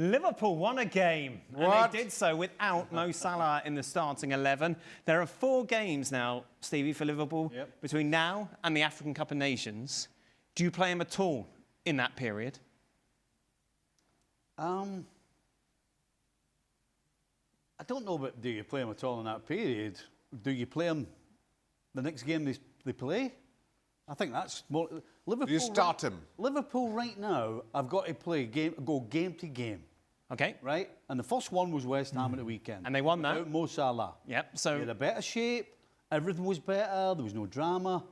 Liverpool won a game, and they did so without Mo Salah in the starting 11. There are 4 games now, Stevie, for Liverpool between now and the African Cup of Nations. Do you play him at all in that period? I don't know, but do you play him at all in that period? Do you play him the next game they play? I think that's more... Liverpool. You start him. Liverpool right now, I've got to go game to game. Okay. Right? And the first one was West Ham at the weekend. And they won that. Without Mo Salah. Yep. So they had a better shape. Everything was better. There was no drama.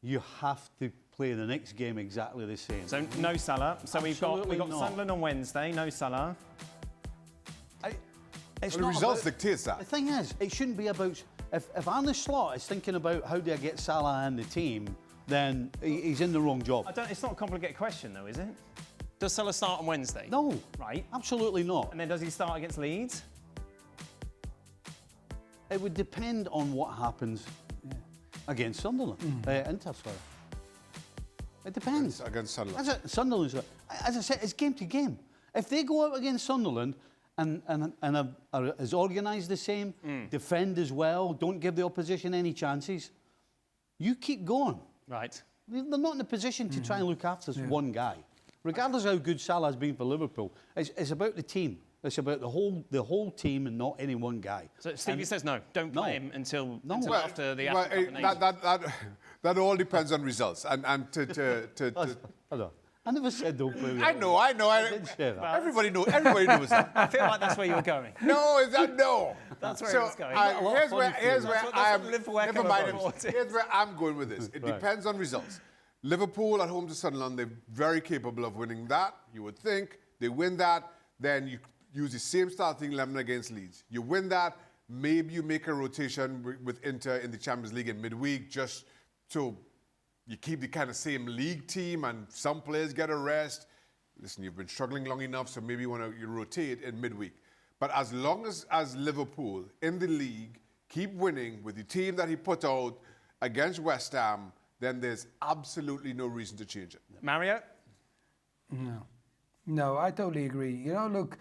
You have to play the next game exactly the same. So no Salah. So we've got Sunderland on Wednesday. No Salah. It's the results dictate that. The thing is, it shouldn't be about... If Arne Slot is thinking about how do I get Salah in the team, then he's in the wrong job. It's not a complicated question, though, is it? Does Salah start on Wednesday? No. Right. Absolutely not. And then does he start against Leeds? It would depend on what happens against Sunderland. Inter, sorry. It depends. Against Sunderland. Sunderland, as I said, it's game to game. If they go out against Sunderland and are as organised the same, defend as well, don't give the opposition any chances, you keep going. Right. They're not in a position to try and look after this one guy. Regardless of how good Salah's been for Liverpool, it's about the team. It's about the whole team and not any one guy. So Stevie says no, don't play him until after the well, African Cup of Nations. that all depends on results. And I never said don't play with I know. I didn't say that. Everybody knows that. I feel like that's where you were going. No, is that no? That's where it was going. Here's where I'm. Never mind. Here's where I'm going with this. It depends on results. Liverpool at home to Sunderland, they're very capable of winning that. You would think they win that, then you use the same starting 11 against Leeds. You win that, maybe you make a rotation with Inter in the Champions League in midweek, just so you keep the kind of same league team and some players get a rest. Listen, you've been struggling long enough, so maybe you rotate in midweek. But as long as Liverpool in the league keep winning with the team that he put out against West Ham, then there's absolutely no reason to change it. Mario? No, I totally agree. You know, look,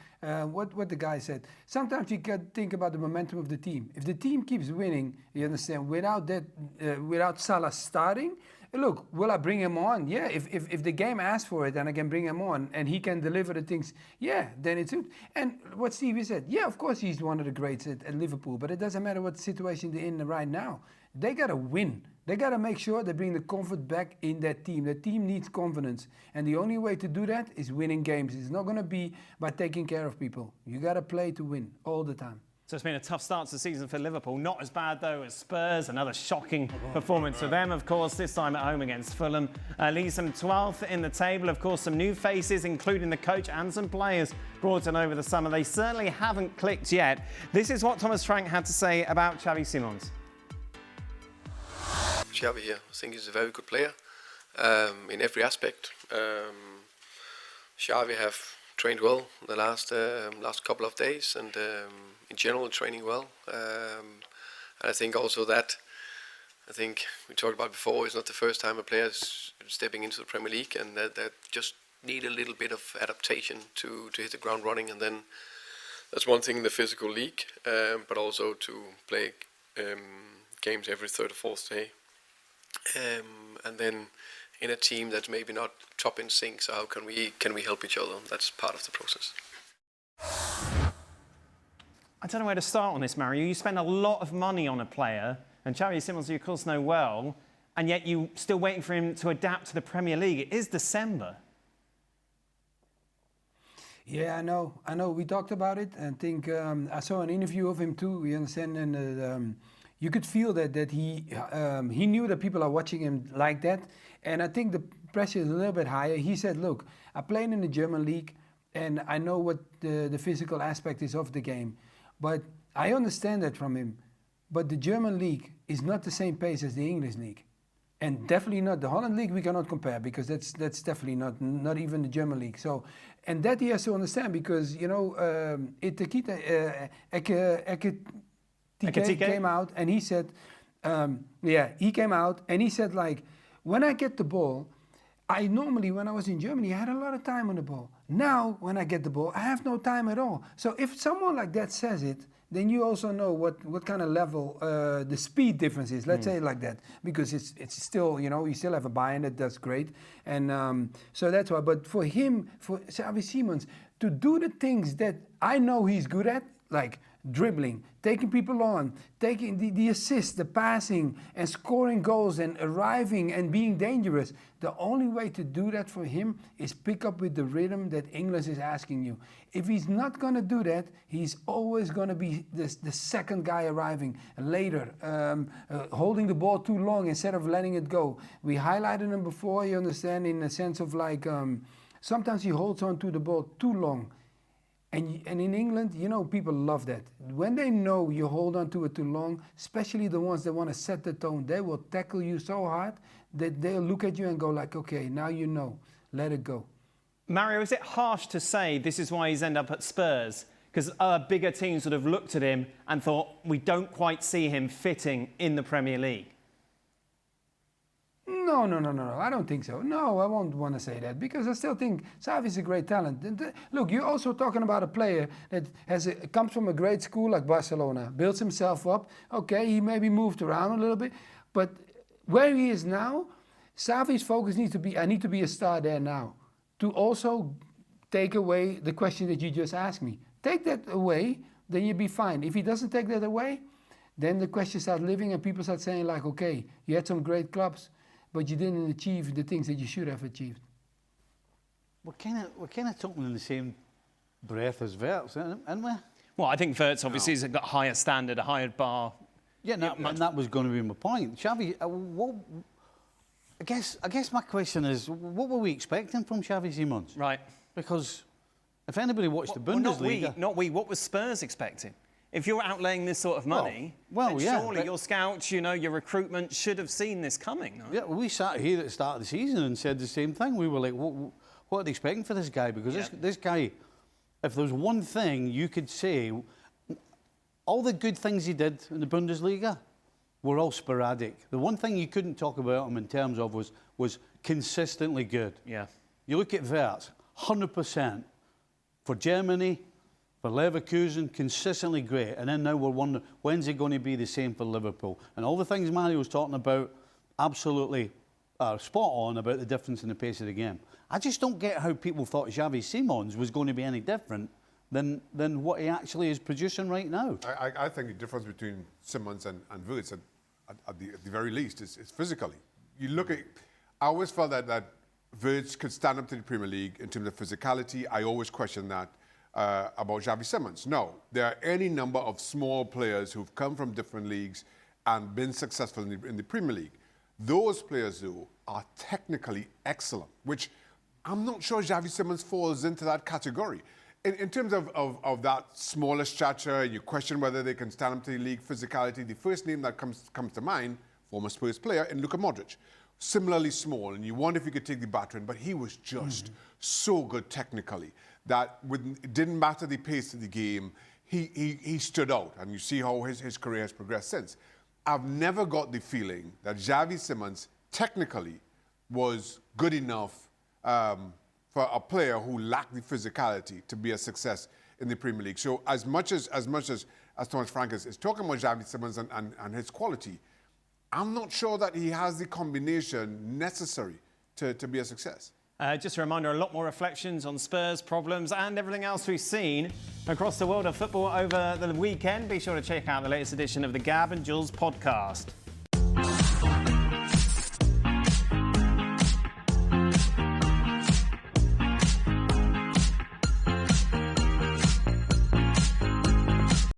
what the guy said. Sometimes you can think about the momentum of the team. If the team keeps winning, you understand, without Salah starting, look, will I bring him on? Yeah, if the game asks for it, then I can bring him on and he can deliver the things, yeah, then it's good. And what Stevie said, yeah, of course he's one of the greats at Liverpool, but it doesn't matter what situation they're in right now. They got to win. They got to make sure they bring the comfort back in that team. The team needs confidence. And the only way to do that is winning games. It's not going to be by taking care of people. You got to play to win all the time. So it's been a tough start to the season for Liverpool. Not as bad, though, as Spurs. Another shocking performance for them, of course, this time at home against Fulham. Leaves them 12th in the table. Of course, some new faces, including the coach and some players brought in over the summer. They certainly haven't clicked yet. This is what Thomas Frank had to say about Xavi Simons. Xavi here. I think he's a very good player in every aspect. Xavi have trained well the last couple of days and in general training well. And I think also that, I think we talked about before, it's not the first time a player is stepping into the Premier League and that just need a little bit of adaptation to hit the ground running, and then that's one thing in the physical league, but also to play games every third or fourth day. And then in a team that's maybe not top in sync, so how can we help each other? That's part of the process. I don't know where to start on this, Mario. You spend a lot of money on a player, and Xavi Simons, you of course know well, and yet you're still waiting for him to adapt to the Premier League. It is December. Yeah, I know. We talked about it, and I think I saw an interview of him too. You understand, and you could feel that he knew that people are watching him like that, and I think the pressure is a little bit higher. He said, "Look, I played in the German league, and I know what the physical aspect is of the game, but I understand that from him. But the German league is not the same pace as the English league, and definitely not the Holland league. We cannot compare because that's definitely not even the German league. So, and that he has to understand because TK came out and he said, he came out and he said, like, when I get the ball, I normally, when I was in Germany, I had a lot of time on the ball. Now, when I get the ball, I have no time at all. So if someone like that says it, then you also know what kind of level the speed difference is. Let's say it like that, because it's still, you still have a Bayern that's great, and so that's why. But for him, for Xavi Simons, to do the things that I know he's good at, like dribbling, taking people on, taking the assist, the passing, and scoring goals and arriving and being dangerous. The only way to do that for him is pick up with the rhythm that English is asking you. If he's not going to do that, he's always going to be the second guy arriving later, holding the ball too long instead of letting it go. We highlighted him before, you understand, in the sense of like, sometimes he holds on to the ball too long. And in England, people love that. When they know you hold on to it too long, especially the ones that want to set the tone, they will tackle you so hard that they'll look at you and go like, okay, now you know, let it go. Mario, is it harsh to say this is why he's ended up at Spurs? Because bigger teams would have looked at him and thought, we don't quite see him fitting in the Premier League. No, I don't think so. No, I won't want to say that, because I still think Xavi's a great talent. And look, you're also talking about a player that comes from a great school like Barcelona, builds himself up. Okay, he maybe moved around a little bit, but where he is now, Xavi's focus needs to be, I need to be a star there now. To also take away the question that you just asked me. Take that away, then you'll be fine. If he doesn't take that away, then the question starts living and people start saying like, okay, you had some great clubs, but you didn't achieve the things that you should have achieved. We're kind of talking in the same breath as Wirtz, aren't we? Well, I think Wirtz obviously has got a higher standard, a higher bar. Yeah, and that was going to be my point. Xavi, I guess my question is, what were we expecting from Xavi Simons? Right. Because if anybody watched the Bundesliga... Not we. What was Spurs expecting? If you're outlaying this sort of money, then surely your scouts, your recruitment should have seen this coming. No? Yeah, well, we sat here at the start of the season and said the same thing. We were like, what are they expecting for this guy? Because this guy, if there was one thing you could say, all the good things he did in the Bundesliga were all sporadic. The one thing you couldn't talk about him in terms of was consistently good. Yeah. You look at Wirtz, 100% for Germany, for Leverkusen, consistently great. And then now we're wondering, when's it going to be the same for Liverpool? And all the things Mario was talking about, absolutely spot on about the difference in the pace of the game. I just don't get how people thought Xavi Simons was going to be any different than what he actually is producing right now. I think the difference between Simons and Wirtz, at the very least, is physically. You look at, I always felt that Wirtz could stand up to the Premier League in terms of physicality. I always question that about Xavi Simons. No, there are any number of small players who've come from different leagues and been successful in the Premier League. Those players, though, are technically excellent, which I'm not sure Xavi Simons falls into that category. In terms of that smaller stature, you question whether they can stand up to the league physicality. The first name that comes to mind, former Spurs player, in Luka Modric. Similarly small, and you wonder if he could take the baton, but he was just so good technically that it didn't matter the pace of the game, he stood out, and you see how his career has progressed since. I've never got the feeling that Xavi Simons technically was good enough for a player who lacked the physicality to be a success in the Premier League. So as much as Thomas Frank is talking about Xavi Simons and his quality, I'm not sure that he has the combination necessary to be a success. Just a reminder, a lot more reflections on Spurs problems and everything else we've seen across the world of football over the weekend. Be sure to check out the latest edition of the Gab and Juls podcast.